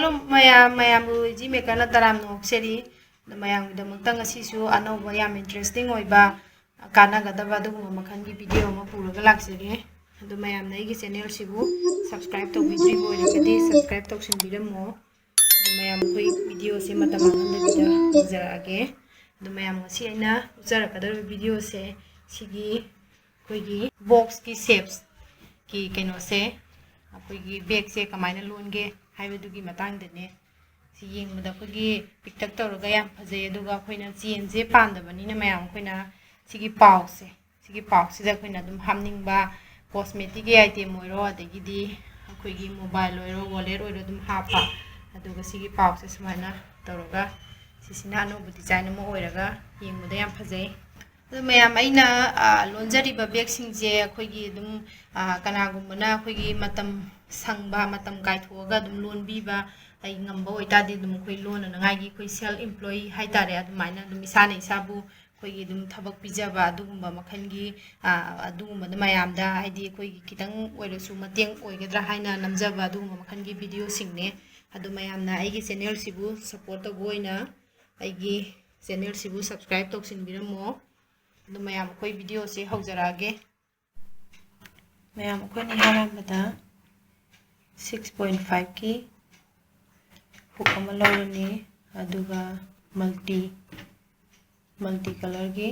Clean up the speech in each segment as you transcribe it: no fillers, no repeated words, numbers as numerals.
Shalom mayam ji mekana taram no seri mayam da mutang asisu anoba yam interesting oiba kana gadaba du makhan gi video ma puraga laksere adu mayam na igi channel sibu subscribe to bidri boy rakadi subscribe to sin biramo adu mayam koi video se matam handa bida jarage adu mayam ngasi aina ujara kadar video se sigi koi gi box ki shapes ki kaino se ꯑꯩꯈꯣꯏꯒꯤ ꯕꯦꯛꯁꯦ ꯀꯃꯥꯏꯅ ꯂꯣꯟꯒꯦ ꯍꯥꯏꯕꯗꯨꯒꯤ ꯃꯇꯥꯡꯗꯅꯦ ꯁꯤ ꯌꯦꯡꯕꯗ ꯑꯩꯈꯣꯏꯒꯤ ꯄꯤꯛꯇꯛ ꯇꯧꯔꯒ ꯌꯥꯝ ꯐꯖꯩ ꯑꯗꯨꯒ ꯑꯩꯈꯣꯏꯅ ꯆꯦꯟꯁꯦ ꯄꯥꯟꯗꯕꯅꯤꯅ ꯃꯌꯥꯝ ꯑꯩꯈꯣꯏꯅ ꯁꯤꯒꯤ ꯄꯥꯎꯁꯤꯗ ꯑꯩꯈꯣꯏꯅ ꯑꯗꯨꯝ ꯍꯥꯞꯅꯤꯡꯕ ꯀꯣꯁꯃꯦꯇꯤꯛꯀꯤ ꯑꯥꯏꯇꯦꯝ ꯑꯣꯏꯔꯣ ꯑꯗꯒꯤꯗꯤ ꯑꯩꯈꯣꯏꯒꯤ ꯃꯣꯕꯥꯏꯜ ꯑꯣꯏꯔꯣ ꯋꯥꯂꯦꯠ ꯑꯣꯏꯔꯣ ꯑꯗꯨꯝ ꯍꯥꯞꯄ ꯑꯗꯨꯒ ꯁꯤꯒꯤ ꯄꯥꯎꯁꯦ ꯁꯨꯃꯥꯏꯅ ꯇꯧꯔꯒ ꯁꯤꯁꯤꯅ ꯑꯅꯧꯕ ꯗꯤꯖꯥꯏꯟ ꯑꯃ ꯑꯣꯏꯔꯒ ꯌꯦꯡꯕꯗ ꯌꯥꯝ ꯐꯖꯩ ꯑꯗꯨ ꯃꯌꯥꯝ ꯑꯩꯅ ꯂꯣꯟꯖꯔꯤꯕ ꯕꯦꯛꯁꯤꯡꯁꯦ ꯑꯩꯈꯣꯏꯒꯤ ꯑꯗꯨꯝ ꯀꯅꯥꯒꯨꯝꯕꯅ ꯑꯩꯈꯣꯏꯒꯤ ꯃꯇꯝ ꯁꯪꯕ ꯃꯇꯝ ꯀꯥꯏꯊꯣꯛꯑꯒ ꯑꯗꯨꯝ ꯂꯣꯟꯕꯤꯕ ꯑꯩ ꯉꯝꯕ ꯑꯣꯏꯇꯥꯔꯗꯤ ꯑꯗꯨꯝ ꯑꯩꯈꯣꯏ ꯂꯣꯟꯅꯉꯥꯏꯒꯤ ꯑꯩꯈꯣꯏ ꯁꯦꯜꯐ ꯏꯝꯄ꯭ꯂꯣꯌꯤ ꯍꯥꯏꯇꯥꯔꯦ ꯑꯗꯨꯃꯥꯏꯅ ꯑꯗꯨꯝ ꯏꯁꯥꯅ ꯏꯁꯥꯕꯨ ꯑꯩꯈꯣꯏꯒꯤ ꯑꯗꯨꯝ ꯊꯕꯛ ꯄꯤꯖꯕ ꯑꯗꯨꯒꯨꯝꯕ ꯃꯈꯜꯒꯤ ꯑꯗꯨꯒꯨꯝꯕꯗ ꯃꯌꯥꯝꯗ ꯍꯥꯏꯗꯤ ꯑꯩꯈꯣꯏꯒꯤ ꯈꯤꯇꯪ ꯑꯣꯏꯔꯁꯨ ꯃꯇꯦꯡ ꯑꯣꯏꯒꯗ꯭ꯔꯥ ꯍꯥꯏꯅ ꯅꯝꯖꯕ ꯑꯗꯨꯒꯨꯝꯕ ꯃꯈꯜꯒꯤ ꯚꯤꯗꯤꯑꯣꯁꯤꯡꯅꯦ ꯑꯗꯨ ꯃꯌꯥꯝꯅ ꯑꯩꯒꯤ ꯆꯦꯅꯦꯜꯁꯤꯕꯨ ꯁꯞꯄꯣꯔꯠ ꯇꯧꯕ ꯑꯣꯏꯅ ꯑꯩꯒꯤ ꯆꯦꯅꯦꯜꯁꯤꯕꯨ ꯁꯕꯁꯀ꯭ꯔꯥꯏꯕ ꯇꯧꯁꯤꯟꯕꯤꯔꯝꯃꯣ ꯑꯗꯨ ꯃꯌꯥꯝ ꯑꯩꯈꯣꯏ ꯚꯤꯗꯤꯑꯣꯁꯦ ꯍꯧꯖꯔꯛꯑꯒꯦ ꯃꯌꯥꯝ ꯑꯩꯈꯣꯏꯅ ꯑꯍꯥꯟꯕꯗ 6.5 की हुक अमा लौरनी अदुगा मल्टी कलर की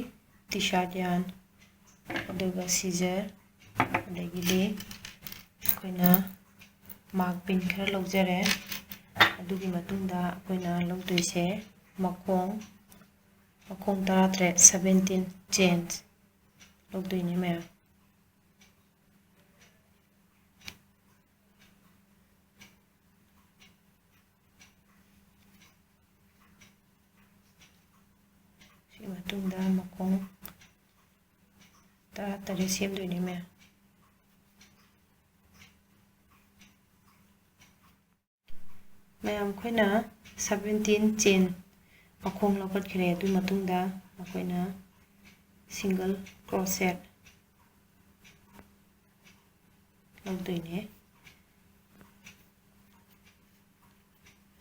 टी शर्ट यान अदुगा सीजर अदगिदि अखोइना मार्क पिन खरा लौजरे अदुगी मतुंगदा अखोइना लौदोइसे मखोंग 17 चेन्स लौदोइने मे मखों 13 सेमदोइने मे मैम खोइना 17 चेन मखों लौकटखिरे अदु मतुंगदा अखोइना single crochet लौदोइने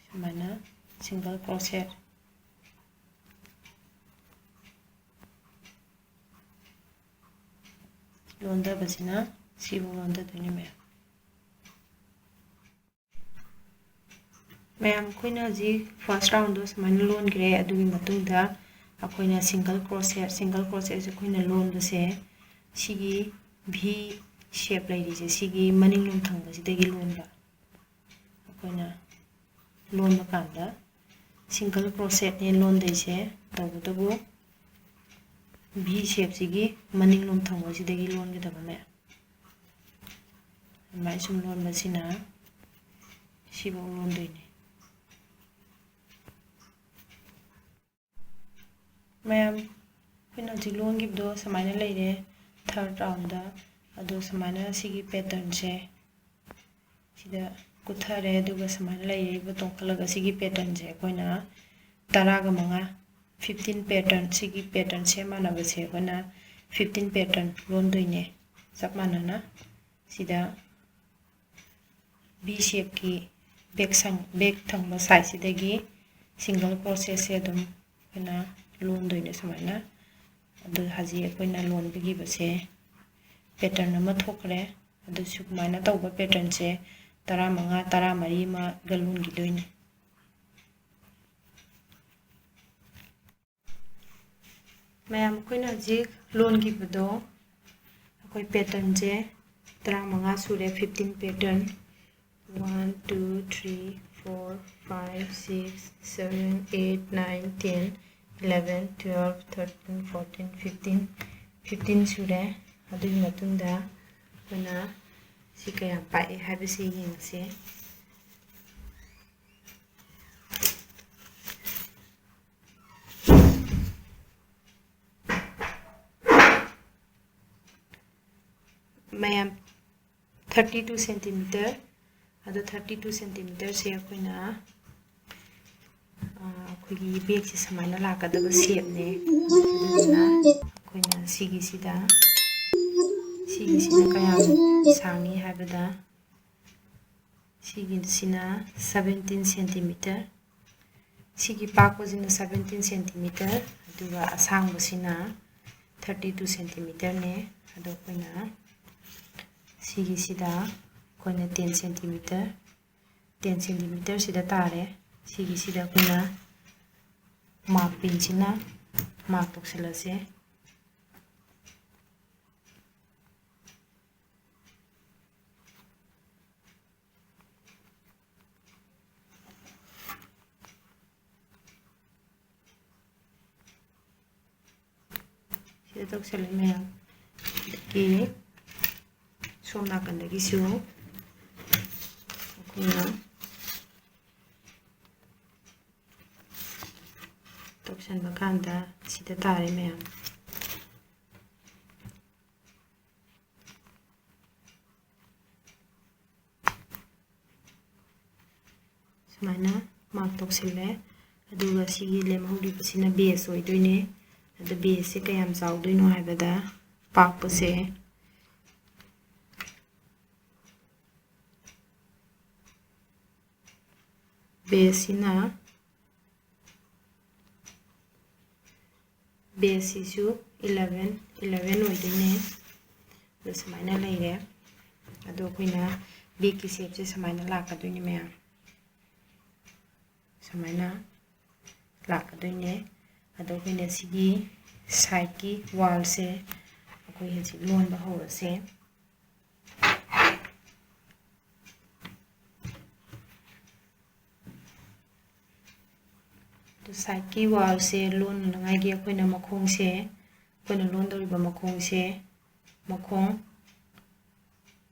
Sumana single crochet लोंदा बजना सिबो लोंदा दुनी मैम खोइना जी फर्स्ट राउंड दो समान लोन ग्रे अदुगी मतुंगदा अखोइना सिंगल क्रोशेट से खोइना लोन बसे सिगी भी शेप लैरिसे सिगी मनिंग लोन थंगबसिदगी लोनबा अखोइना लोन बकांदा सिंगल क्रोशेट ने लोन दैसे तबदबो भी शेप सिगी मनिंग लोन थंगबसिदगी लोन के दबमे माइ सुम लोन बसिना सिबो लोन दैने मैम खोइना जी लोन गिबदो समाइना लैरे थर्ड राउंड दा अदो समाइना सिगी पैटर्न से सिदा कुथरे अदुगा समाइना लैरे बतों खलगा सिगी पैटर्न से खोइना 15 पैटर्न सिगी पैटर्न से मानबा से खोइना 15 पैटर्न लोन दोइने सब मानना सिदा बी शेप की बैक थंगबा साइड सिदगी सिंगल क्रोशेट से अदुम खोइना लोन दोइने समाइना अदु हाजी खोइना लोन बिगिबसे पैटर्न अमा थोकरे अदु सुमाइना तौबा पैटर्न से 15 मा गलून गिदोइने मैम खोइना जी लोन गिबदो अखोइ पैटर्न से 15 सूरे 15 पैटर्न 1 2 3 4 5 6 7 8 9 10 11 12 13 14 15 सूरे अदुगी मतुंगदा खोइना सि कया पाए हाइबसे येंगसे मैम 32 सेंटीमीटर अदो 32 सेंटीमीटर से अखोइना अखोइगी बैग से समाइना लाकदब शेप ने अदुना अखोइना सिगिसिदा कया सांगी हाबदा ꯁꯤꯒꯤꯁꯤꯅ 17 ꯁꯦꯟꯇꯤꯃꯤꯇꯔ ꯁꯤꯒꯤ ꯄꯥꯛꯄꯁꯤꯅ 17 ꯁꯦꯟꯇꯤꯃꯤꯇꯔ ꯑꯗꯨꯒ ꯑꯁꯥꯡꯕꯁꯤꯅ 32 ꯁꯦꯟꯇꯤꯃꯤꯇꯔꯅꯦ ꯑꯗꯣ ꯑꯩꯈꯣꯏꯅ ꯁꯤꯒꯤꯁꯤꯗ ꯑꯩꯈꯣꯏꯅ 10 ꯁꯦꯟꯇꯤꯃꯤꯇꯔ 10 ꯁꯦꯟꯇꯤꯃꯤꯇꯔ ꯁꯤꯗ ꯇꯥꯔꯦ ꯁꯤꯒꯤꯁꯤꯗ ꯑꯩꯈꯣꯏꯅ ꯃꯥꯔꯛ ꯄꯦꯟꯁꯤꯅ ꯃꯥꯔꯛ ꯇꯧꯁꯤꯜꯂꯁꯦ ꯁꯤꯗ ꯇꯧꯁꯤꯜꯂꯦ ꯃꯌꯥꯝ ꯑꯗꯒꯤ ꯁꯣꯝ ꯅꯥꯀꯟꯗꯒꯤꯁꯨ ꯑꯩꯈꯣꯏꯅ ꯇꯧꯁꯟꯕ ꯀꯥꯟꯗ ꯁꯤꯗ ꯇꯥꯔꯦ ꯃꯌꯥꯝ ꯁꯨꯃꯥꯏꯅ ꯃꯥꯔꯛ ꯇꯧꯁꯤꯜꯂꯦ ꯑꯗꯨꯒ ꯁꯤꯒꯤ ꯂꯦꯝꯍꯧꯔꯤꯕꯁꯤꯅ ꯕꯦꯁ ꯑꯣꯏꯗꯣꯏꯅꯦ ꯑꯗ ꯕꯦꯁꯁꯦ ꯀꯌꯥꯝ ꯆꯥꯎꯗꯣꯏꯅꯣ ꯍꯥꯏꯕꯗ ꯄꯥꯛꯄꯁꯦ ꯕꯦꯁꯁꯤꯅ ꯕꯦꯁꯁꯤꯁꯨ 11 ꯑꯣꯏꯗꯣꯏꯅꯦ ꯑꯗꯣ ꯁꯨꯃꯥꯏꯅ ꯂꯩꯔꯦ ꯑꯗꯣ ꯑꯩꯈꯣꯏꯅ ꯕꯦꯛꯀꯤ ꯁꯦꯞꯁꯦ ꯁꯨꯃꯥꯏꯅ ꯂꯥꯛꯀꯗꯣꯏꯅꯦ ꯃꯌꯥꯝ ꯁꯨꯃꯥꯏꯅ ꯂꯥꯛꯀꯗꯣꯏꯅꯦ ꯑꯗꯣ ꯑꯩꯈꯣꯏꯅ ꯁꯤꯒꯤ ꯁꯥꯏꯠꯀꯤ ꯋꯥꯜꯁꯦ ꯑꯩꯈꯣꯏ ꯍꯧꯖꯤꯛ ꯂꯣꯟꯕ ꯍꯧꯔꯁꯦ ꯑꯗꯣ ꯁꯥꯏꯠꯀꯤ ꯋꯥꯜꯁꯦ ꯂꯣꯟꯅꯉꯥꯏꯒꯤ ꯑꯩꯈꯣꯏꯅ ꯃꯈꯣꯡꯁꯦ ꯑꯩꯈꯣꯏꯅ ꯂꯣꯟꯗꯧꯔꯤꯕ ꯃꯈꯣꯡꯁꯦ ꯃꯈꯣꯡ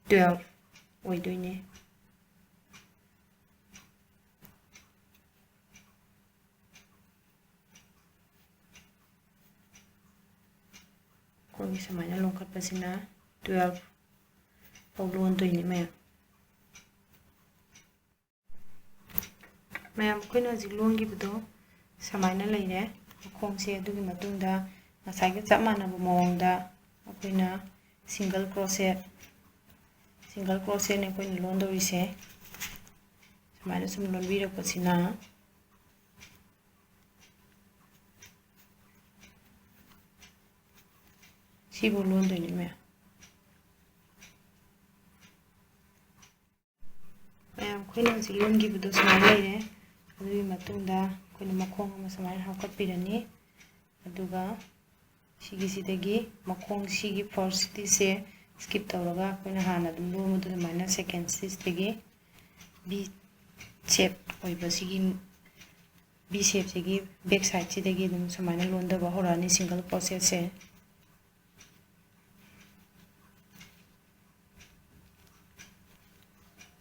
12 ꯑꯣꯏꯗꯣꯏꯅꯦ ꯑꯩꯈꯣꯏꯒꯤ ꯁꯨꯃꯥꯏꯅ ꯂꯣꯟꯈꯠꯄꯁꯤꯅ 12 ꯐꯥꯎ ꯂꯣꯟꯗꯣꯏꯅꯦ ꯃꯌꯥꯝ ꯑꯩꯈꯣꯏꯅ ꯍꯧꯖꯤꯛ ꯂꯣꯟꯈꯤꯕꯗꯣ ꯁꯨꯃꯥꯏꯅ ꯂꯩꯔꯦ ꯃꯈꯣꯡꯁꯦ ꯑꯗꯨꯒꯤ ꯃꯇꯨꯡꯗ ꯉꯁꯥꯏꯒ ꯆꯞ ꯃꯥꯟꯅꯕ ꯃꯑꯣꯡꯗ ꯑꯩꯈꯣꯏꯅ ꯁꯤꯡꯒꯜ ꯀ꯭ꯔꯣꯁꯦꯠꯅꯦ ꯑꯩꯈꯣꯏꯅ ꯂꯣꯟꯗꯧꯔꯤꯁꯦ ꯁꯨꯃꯥꯏꯅ ꯁꯨꯝ ꯂꯣꯟꯕꯤꯔꯛꯄꯁꯤꯅ ꯁꯤꯕꯨ ꯂꯣꯟꯗꯣꯏꯅꯦ ꯃꯌꯥꯝ ꯑꯩꯈꯣꯏꯅ ꯍꯧꯖꯤꯛ ꯂꯣꯟꯈꯤꯕꯗꯣ ꯁꯨꯃꯥꯏꯅ ꯂꯩꯔꯦ ꯑꯗꯨꯒꯤ ꯃꯇꯨꯡꯗ ꯑꯩꯈꯣꯏꯅ ꯃꯈꯣꯡ ꯑꯃ ꯁꯨꯃꯥꯏꯅ ꯍꯥꯞꯀꯠꯄꯤꯔꯅꯤ ꯑꯗꯨꯒ ꯁꯤꯒꯤꯁꯤꯗꯒꯤ ꯃꯈꯣꯡ ꯁꯤꯒꯤ ꯐꯥꯔꯁ ꯁ꯭ꯇꯤꯆꯁꯦ ꯁ꯭ꯀꯤꯞ ꯇꯧꯔꯒ ꯑꯩꯈꯣꯏꯅ ꯍꯥꯟꯅ ꯑꯗꯨꯝ ꯂꯣꯟꯕꯗꯣ ꯑꯗꯨꯃꯥꯏꯅ ꯁꯦꯀꯦꯟ ꯁ꯭ꯇꯤꯆꯇꯒꯤ ꯕꯤ ꯁꯦꯞ ꯑꯣꯏꯕ ꯁꯤꯒꯤ ꯕꯤ ꯁꯦꯞꯁꯤꯒꯤ ꯕꯦꯛ ꯁꯥꯏꯗꯁꯤꯗꯒꯤ ꯑꯗꯨꯝ ꯁꯨꯃꯥꯏꯅ ꯂꯣꯟꯗꯕ ꯍꯧꯔꯛꯑꯅꯤ ꯁꯤꯡꯒꯜ ꯀ꯭ꯔꯣꯁꯦꯠꯁꯦ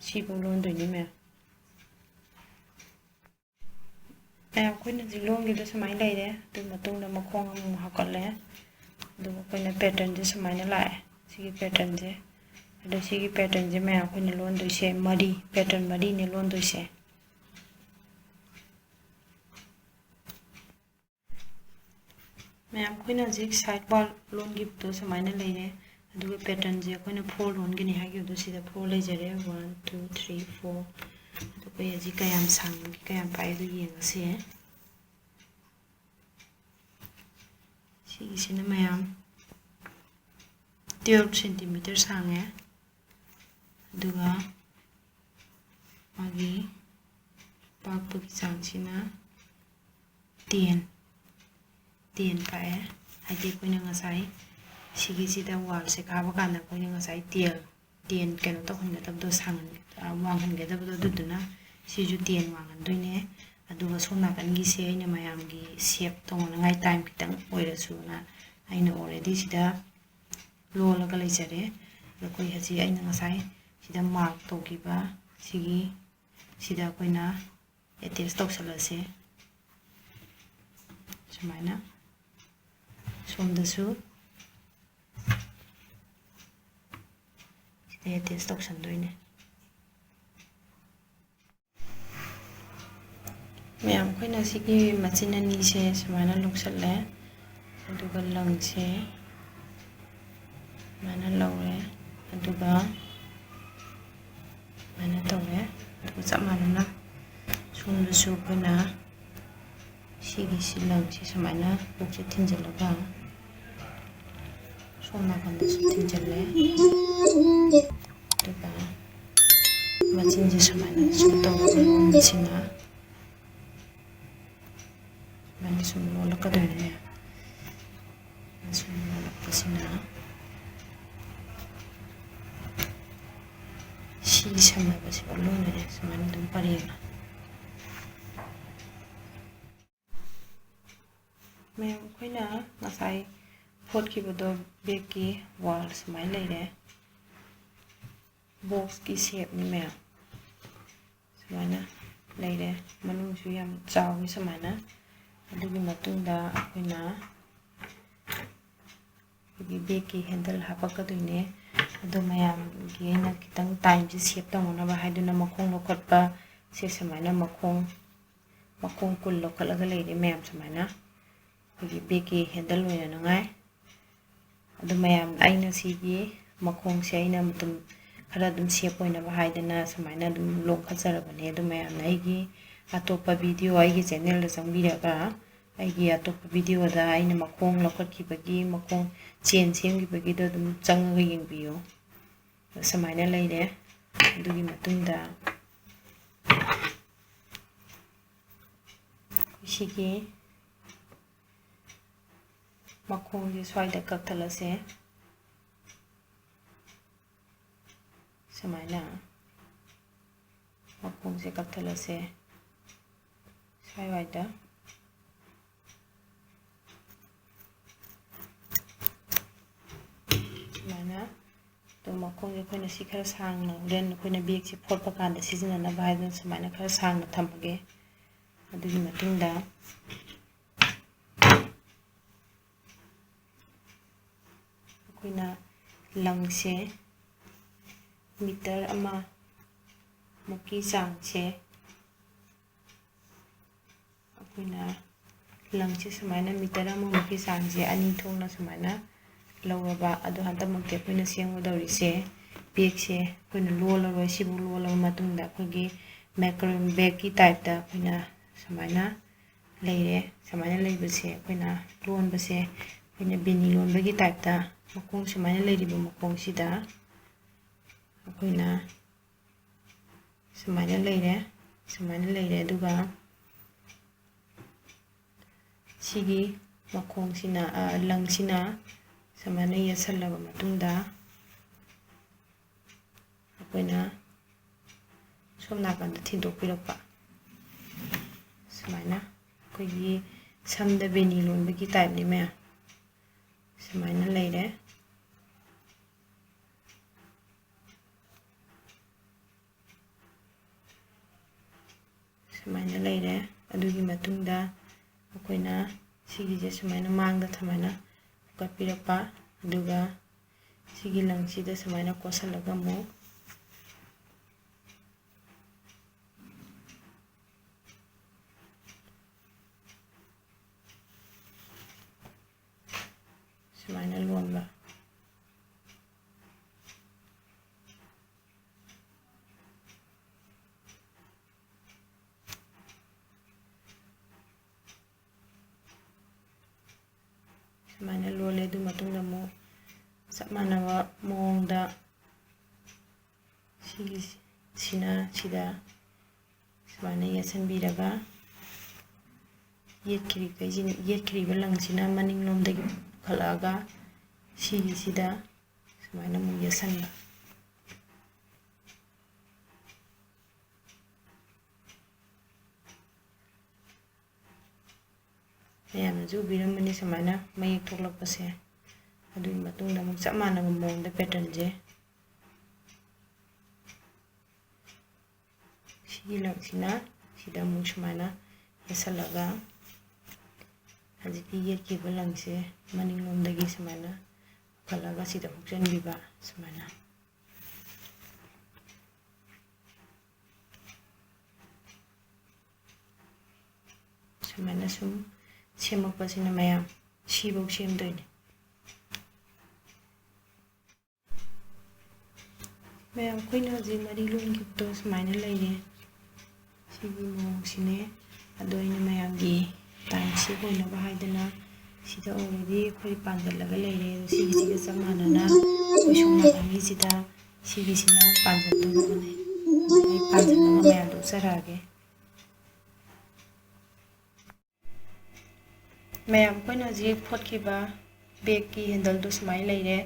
ꯁꯤꯐꯥꯎ ꯂꯣꯟꯗꯣꯏꯅꯤ ꯃꯌꯥꯝ ꯑꯩꯈꯣꯏꯅ ꯍꯧꯖꯤꯛ ꯂꯣꯟꯈꯤꯕꯗꯣ ꯁꯨꯃꯥꯏꯅ ꯂꯩꯔꯦ ꯑꯗꯨ ꯃꯇꯨꯡꯗ ꯃꯈꯣꯡ ꯑꯃꯃꯨꯛ ꯍꯥꯞꯀꯠꯂꯦ ꯑꯗꯨꯒ ꯑꯩꯈꯣꯏꯅ ꯄꯦꯇꯔꯟꯁꯦ ꯁꯨꯃꯥꯏꯅ ꯂꯥꯛꯑꯦ ꯁꯤꯒꯤ ꯄꯦꯇꯔꯟꯁꯦ ꯑꯗꯣ ꯁꯤꯒꯤ ꯄꯦꯇꯔꯟꯁꯦ ꯃꯌꯥꯝ ꯑꯩꯈꯣꯏꯅ ꯂꯣꯟꯗꯣꯏꯁꯦ ꯄꯦꯇꯔꯟ ꯃꯔꯤꯅꯦ ꯂꯣꯟꯗꯣꯏꯁꯦ ꯑꯩꯈꯣꯏꯅ ꯍꯧꯖꯤꯛ ꯁꯥꯏꯠ ꯋꯥꯜ ꯂꯣꯟꯈꯤꯕꯗꯣ ꯁꯨꯃꯥꯏꯅ ꯂꯩꯔꯦ ꯑꯗꯨꯒ ꯄꯦꯇꯔꯟꯁꯦ ꯑꯩꯈꯣꯏꯅ 4 ꯂꯣꯟꯒꯅꯤ ꯍꯥꯏꯈꯤꯕꯗꯣ ꯁꯤꯗ 4 ꯂꯩꯖꯔꯦ 1 2 3 4 ꯑꯗꯣ ꯑꯩꯈꯣꯏ ꯍꯧꯖꯤꯛ ꯀꯌꯥꯝ ꯁꯥꯡꯕꯒꯦ ꯀꯌꯥꯝ ꯄꯥꯏꯗꯣ ꯌꯦꯡꯉꯁꯦ ꯁꯤꯒꯤꯁꯤꯅ ꯃꯌꯥꯝ 12 ꯁꯦꯟꯇꯤꯃꯤꯇꯔ ꯁꯥꯡꯉꯦ ꯑꯗꯨꯒ ꯃꯥꯒꯤ ꯄꯥꯛꯄꯒꯤ ꯆꯥꯡꯁꯤꯅ 10 ꯄꯥꯛꯑꯦ ꯍꯥꯏꯗꯤ ꯑꯩꯈꯣꯏꯅ ꯉꯁꯥꯏ ꯁꯤꯒꯤꯁꯤꯗ ꯋꯥꯜꯁꯦ ꯀꯥꯕ ꯀꯥꯟꯗ ꯑꯩꯈꯣꯏꯅ ꯉꯁꯥꯏ 10 ꯀꯩꯅꯣ ꯇꯧꯍꯟꯒꯗꯕꯗꯣ ꯋꯥꯡꯍꯟꯒꯗꯕꯗꯣ ꯑꯗꯨꯗꯨꯅ ꯁꯤꯁꯨ 10 ꯋꯥꯡꯍꯟꯗꯣꯏꯅꯦ ꯑꯗꯨꯒ ꯁꯣꯝ ꯅꯥꯀꯟꯒꯤꯁꯦ ꯑꯩꯅ ꯃꯌꯥꯝꯒꯤ ꯁꯦꯞ ꯇꯧꯅꯉꯥꯏ ꯇꯥꯏꯝ ꯈꯤꯇꯪ ꯑꯣꯏꯔꯁꯨꯅ ꯑꯩꯅ ꯑꯣꯜꯔꯦꯗꯤ ꯁꯤꯗ ꯂꯣꯜꯂꯒ ꯂꯩꯖꯔꯦ ꯑꯗꯣ ꯑꯩꯈꯣই ꯍꯧꯖꯤꯛ ꯑꯩꯅ ꯉꯁꯥꯏ ꯁꯤꯗ ꯃꯥꯔꯛ ꯇꯧꯈꯤꯕ ꯁꯤꯗ ꯑꯩꯈꯣꯏꯅ ꯑꯦꯇꯦꯆ ꯇꯧꯁꯜꯂꯁꯦ ꯁꯨꯃꯥꯏꯅ ꯁꯣꯝꯗꯁꯨ ꯁꯤꯗ ꯑꯦꯇꯦꯆ ꯇꯧꯁꯟꯗꯣꯏꯅꯦ ꯑꯩꯈꯣꯏꯅ ꯁꯤꯒꯤ ꯃꯆꯤꯟ ꯑꯅꯤꯁꯦ ꯁꯨꯃꯥꯏꯅ ꯂꯧꯁꯜꯂꯦ ꯑꯗꯨꯒ ꯂꯪꯁꯦ ꯁꯨꯃꯥꯏꯅ ꯂꯧꯔꯦ ꯑꯗꯨꯒ ꯁꯨꯃꯥꯏꯅ ꯇꯧꯔꯦ चप मानना सोमदसु अखोइना सिगी सिलंगसि समायना पुकसे थिनजलगा सोम नाकंदसु थिनजले दुगा मचिनजि समायना सुम तौरगा लोनसिना माने सुम लोलकदोइने सुम लोलकसिना 시 삼나버시 올라오네 수많은 눈발이나 मैं अखोइना ngasai फोटखिबदो बेगकी वाल समाय लेरे बॉक्स की शेप नि मैं समायना लेरे मनुंगसु याम चावि समायना अदुगी मतुंगदा अखोइना बेगकी हैंडल हापकदुइने अदो मयाम गेना कितंग टाइम से सेव तौनबा हाइदुना मखोंग लोखटपा से समायना मखोंग कुल लोखटलगा लेरे मयाम समायना अगी बेगकी हैंडल ओइना नंगाय अदो मयाम आइना सिगी मखोंग से आइना मतुम खरा दुम सेव ओइनबा हाइदुना समायना दुम लोखटजरबने अदो मयाम आइगी अतोपा वीडियो आइगी चैनल दा संबिरगा आइगी अतोपा वीडियो दा आइना मखोंग लोखटखिबगी मखोंग चेन सेमगिबगी दो दुम चंगगा यंगबियो समायना लेरे अदुगी मतुंगदा सिगी मखोंजे स्वाइदा कक्थलसे समायना मखोंजे कक्थलसे स्वाइवाइदा समायना तो मखोंजे अखोइना सि खरा सांगना होरेन अखोइना बेग से फोटपा कांदा सिजननबा हाइदुना समायना खरा सांगना थम्मगे अदुगी मतुंगदा अखोइना लंगसे मीटर अमा मुकी चांगसे अखोइना लंगसे समायना मीटर अमा मुकी चांगसे अनि थोंना समायना लौरबा अदो हंतमक्ते अखोइना सेंगदौरिसे बेग से अखोइना लोलरोय सिबु लोलबा मतुंगदा अखोइगी मैक्रोन बैग की टाइप दा अखोइना समायना लेरे समायना लेबसे अखोइना लोनबसे अखोइना बेनी लोनबगी टाइप दा मखोंग समायना लेरिबो मखोंग सिदा अखोइना समायना लेरे अदुगा सिगी मखोंग सिना लंगसिना समायना येसल्लबा मतुंगदा अखोइना सोम नाकंदा थिंदोकपिरकपा समायना अखोइगी समदा बेनी लोनबगी टाइप नि मैं समायना लेरे समायना लेरे अदुगी मतुंगदा अखोइना सिगिजे समायना मांगदा थमायना कटपिरकपा अदुगा सिगी लंगसिदा समायना कोसलगा मो समायना लोनबा समायना लोले अदु मतुंगदा मो चप मानबा मओंगदा सिगी सिदा समायना येसनबिरगा येत्खिरिबा लंगसिना मनिंगलोमदगी खलागा सिगिसिदा समायना मु येसनबा मैमनसु उबिरमबनी समायना मयेक थोक्लकपसे अदुगी मतुंगदा अमुक चप मानबा मओंगदा पैटर्नजे सिगी लंगसिना सिदा अमुक समायना येसलगा हजिकी येत्खिबा लंगसे मनिंगलोमदगी समायना खलागा सिदा हुक्चनबिबा समायना समायना सुम सेमकपसिना मयाम सिबौ सेमदोइने मयाम अखोइना हजि मरी लोनगिबदो समायना लेरे ꯁꯤꯒꯤ ꯃꯑꯣꯡꯁꯤꯅꯦ ꯑꯗꯣ ꯑꯩꯅ ꯃꯌꯥꯝꯒꯤ ꯇꯥꯏꯝ ꯁꯦꯞ ꯑꯣꯏꯅꯕ ꯍꯥꯏꯗꯅ ꯁꯤꯗ ꯑꯣꯜꯔꯦꯗꯤ ꯑꯩꯈꯣꯏ ꯄꯥꯟꯖꯜꯂꯒ ꯂꯩꯔꯦ ꯑꯗꯣ ꯁꯤꯒꯤꯁꯤꯒ ꯆꯞ ꯃꯥꯟꯅꯅ ꯑꯩꯈꯣꯏ ꯁꯣꯝ ꯅꯥꯀꯟꯒꯤꯁꯤꯗ ꯁꯤꯒꯤꯁꯤꯅ ꯄꯥꯟꯖꯟꯗꯣꯔꯕꯅꯦ ꯑꯗꯣ ꯑꯩ ꯄꯥꯟꯖꯜꯂꯒ ꯃꯌꯥꯝꯗꯣ ꯎꯠꯆꯔꯛꯑꯒꯦ ꯃꯌꯥꯝ ꯑꯩꯈꯣꯏꯅ ꯍꯧꯖꯤꯛ ꯐꯣꯠꯈꯤꯕ ꯕꯦꯒꯀꯤ ꯍꯦꯟꯗꯜꯗꯣ ꯁꯨꯃꯥꯏꯅ ꯂꯩꯔꯦ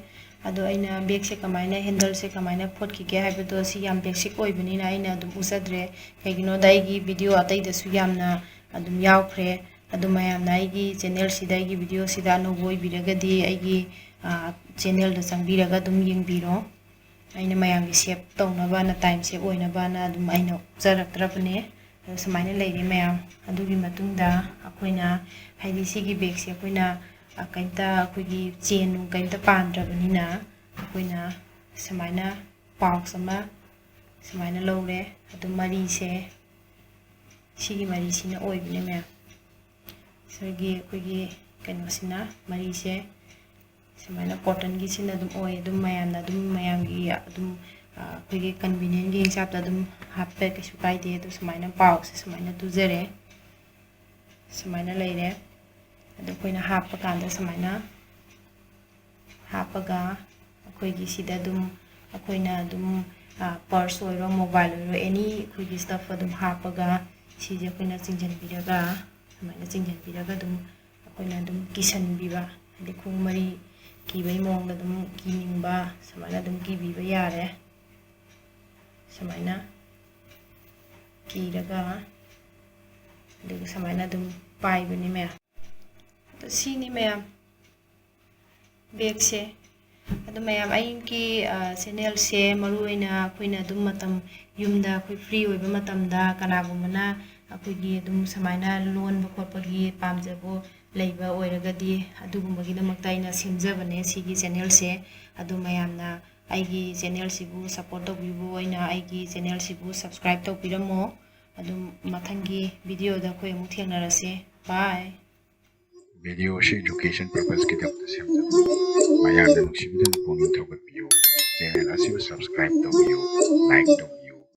ꯑꯗꯣ ꯑꯩꯅ ꯕꯦꯒꯁꯦ ꯀꯃꯥꯏꯅ ꯍꯦꯟꯗꯜꯁꯦ ꯀꯃꯥꯏꯅ ꯐꯣꯠꯈꯤꯒꯦ ꯍꯥꯏꯕꯗꯣ ꯁꯤ ꯌꯥꯝ ꯕꯦꯁꯤꯛ ꯑꯣꯏꯕꯅꯤꯅ ꯑꯩꯅ ꯑꯗꯨꯝ ꯎꯠꯆꯗ꯭ꯔꯦ ꯀꯩꯒꯤꯅꯣꯗ ꯑꯩꯒꯤ ꯚꯤꯗꯤꯑꯣ ꯑꯇꯩꯗꯁꯨ ꯌꯥꯝꯅ ꯑꯗꯨꯝ ꯌꯥꯎꯈ꯭ꯔꯦ ꯑꯗꯨ ꯃꯌꯥꯝꯅ ꯑꯩꯒꯤ ꯆꯦꯅꯦꯜꯁꯤꯗ ꯑꯩꯒꯤ ꯚꯤꯗꯤꯑꯣꯁꯤꯗ ꯑꯅꯧꯕ ꯑꯣꯏꯕꯤꯔꯒꯗꯤ ꯑꯩꯒꯤ ꯆꯦꯅꯦꯜꯗ ꯆꯪꯕꯤꯔꯒ ꯑꯗꯨꯝ ꯌꯦꯡꯕꯤꯔꯣ ꯑꯩꯅ ꯃꯌꯥꯝꯒꯤ ꯁꯦꯞ ꯇꯧꯅꯕꯅ ꯇꯥꯏꯝ ꯁꯦꯞ ꯑꯣꯏꯅꯕꯅ ꯑꯗꯨꯝ ꯑꯩꯅ ꯎꯠꯆꯔꯛꯇ꯭ꯔꯕꯅꯦ ꯑꯗꯣ ꯁꯨꯃꯥꯏꯅ ꯂꯩꯔꯦ ꯃꯌꯥꯝ ꯑꯗꯨꯒꯤ ꯃꯇꯨꯡꯗ ꯑꯩꯈꯣꯏꯅ ꯍꯥꯏꯗꯤ ꯁꯤꯒꯤ ꯕꯦꯒꯁꯦ ꯑꯩꯈꯣꯏꯅ ꯀꯩꯝꯇ ꯑꯩꯈꯣꯏꯒꯤ ꯆꯦꯟ ꯅꯨꯡ ꯀꯩꯝꯇ ꯄꯥꯟꯗ꯭ꯔꯕꯅꯤꯅ ꯑꯩꯈꯣꯏꯅ ꯁꯨꯃꯥꯏꯅ ꯄꯥꯎꯆ ꯑꯃ ꯁꯨꯃꯥꯏꯅ ꯂꯧꯔꯦ ꯑꯗꯨ ꯃꯔꯤꯁꯦ ꯁꯤꯒꯤ ꯃꯔꯤꯁꯤꯅ ꯑꯣꯏꯕꯅꯦ ꯃꯌꯥꯝ ꯑꯩꯈꯣꯏꯒꯤ ꯀꯩꯅꯣꯁꯤꯅ ꯃꯔꯤꯁꯦ ꯁꯨꯃꯥꯏꯅ ꯀꯣꯇꯟꯒꯤꯁꯤꯅ ꯑꯗꯨꯝ ꯑꯣꯏ ꯑꯗꯨꯝ ꯃꯌꯥꯝꯅ ꯑꯗꯨꯝ ꯃꯌꯥꯝꯒꯤ ꯑꯗꯨꯝ ꯑꯩꯈꯣꯏꯒꯤ ꯀꯟꯚꯤꯅꯤꯌꯦꯟꯒꯤ ꯍꯤꯡꯁꯥꯞꯇ ꯑꯗꯨꯝ ꯍꯥꯞꯄ ꯀꯩꯁꯨ ꯀꯥꯏꯗꯦ ꯑꯗꯨ ꯁꯨꯃꯥꯏꯅ ꯄꯥꯎꯁꯦ ꯁꯨꯃꯥꯏꯅ ꯇꯨꯖꯔꯦ ꯁꯨꯃꯥꯏꯅ ꯂꯩꯔꯦ ꯑꯗꯣ ꯑꯩꯈꯣꯏꯅ ꯍꯥꯞꯄ ꯀꯥꯟꯗ ꯁꯨꯃꯥꯏꯅ ꯍꯥꯞꯄꯒ ꯑꯩꯈꯣꯏꯒꯤ ꯁꯤꯗ ꯑꯗꯨꯝ ꯑꯩꯈꯣꯏꯅ ꯑꯗꯨꯝ ꯄꯔꯁ ꯑꯣꯏꯔꯣ ꯃꯣꯕꯥꯏꯜ ꯑꯣꯏꯔꯣ ꯑꯦꯅꯤ ꯑꯩꯈꯣꯏꯒꯤ ꯁ꯭ꯇꯐ ꯑꯗꯨꯝ ꯍꯥꯞꯄꯒ ꯁꯤꯁꯦ ꯑꯩꯈꯣꯏꯅ ꯆꯤꯡꯁꯤꯟꯕꯤꯔꯒ ꯁꯨꯃꯥꯏꯅ ꯆꯤꯡꯁꯤꯟꯕꯤꯔꯒ ꯑꯗꯨꯝ ꯑꯩꯈꯣꯏꯅ ꯑꯗꯨꯝ ꯀꯤꯁꯟꯕꯤꯕ ꯍꯥꯏꯗꯤ ꯈꯣꯡ ꯃꯔꯤ ꯀꯤꯕꯒꯤ ꯃꯑꯣꯡꯗ ꯑꯗꯨꯝ ꯀꯤꯅꯤꯡꯕ ꯁꯨꯃꯥꯏꯅ ꯑꯗꯨꯝ ꯀꯤꯕꯤꯕ ꯌꯥꯔꯦ ꯁꯨꯃꯥꯏꯅ ꯀꯤꯔꯒ ꯑꯗꯨꯒ ꯁꯨꯃꯥꯏꯅ ꯑꯗꯨꯝ ꯄꯥꯏꯕꯅꯤ ꯃꯌꯥꯝ ꯑꯗꯣ ꯁꯤꯅꯤ ꯃꯌꯥꯝ ꯕꯦꯒꯁꯦ ꯑꯗꯣ ꯃꯌꯥꯝ ꯑꯩꯒꯤ ꯆꯦꯅꯦꯜꯁꯦ ꯃꯔꯨꯑꯣꯏꯅ ꯑꯩꯈꯣꯏꯅ ꯑꯗꯨꯝ ꯃꯇꯝ ꯌꯨꯝꯗ ꯑꯩꯈꯣꯏ ꯐ꯭ꯔꯤ ꯑꯣꯏꯕ ꯃꯇꯝꯗ ꯀꯅꯥꯒꯨꯝꯕꯅ ꯑꯩꯈꯣꯏꯒꯤ ꯑꯗꯨꯝ ꯁꯨꯃꯥꯏꯅ ꯂꯣꯟꯕ ꯈꯣꯠꯄꯒꯤ ꯄꯥꯝꯖꯕ ꯂꯩꯕ ꯑꯣꯏꯔꯒꯗꯤ ꯑꯗꯨꯒꯨꯝꯕꯒꯤꯗꯃꯛꯇ ꯑꯩꯅ ꯁꯦꯝꯖꯕꯅꯦ ꯁꯤꯒꯤ ꯆꯦꯅꯦꯜꯁꯦ ꯑꯗꯨ ꯃꯌꯥꯝꯅ ꯑꯩꯒꯤ ꯆꯦꯅꯦꯜꯁꯤꯕꯨ ꯁꯞꯄꯣꯔꯠ ꯇꯧꯕꯤꯕ ꯑꯣꯏꯅ ꯑꯩꯒꯤ ꯆꯦꯅꯦꯜꯁꯤꯕꯨ ꯁꯕꯁꯀ꯭ꯔꯥꯏꯕ ꯇꯧꯕꯤꯔꯝꯃꯣ ꯑꯗꯨꯝ ꯃꯊꯪꯒꯤ ꯚꯤꯗꯤꯑꯣꯗ ꯑꯩꯈꯣꯏ ꯑꯃꯨꯛ ꯊꯦꯡꯅꯔꯁꯤ ꯕꯥꯏ ꯚꯤꯗꯤꯑꯣ ꯑꯁꯤ ꯏꯗꯨꯀꯦꯁꯟ ꯄꯔꯄꯁꯀꯤꯗꯃꯛꯇ ꯁꯦꯝꯖꯕꯅꯤ ꯃꯌꯥꯝꯅ ꯅꯨꯡꯁꯤꯕꯤꯗꯨꯅ ꯄꯨꯛꯅꯤꯡ ꯊꯧꯒꯠꯄꯤꯌꯨ ꯆꯦꯅꯦꯜ ꯑꯁꯤꯕꯨ ꯁꯕꯁꯀ꯭ꯔꯥꯏꯕ ꯇꯧꯕꯤꯌꯨ ꯂꯥꯏꯛ ꯇꯧꯕꯤꯌꯨ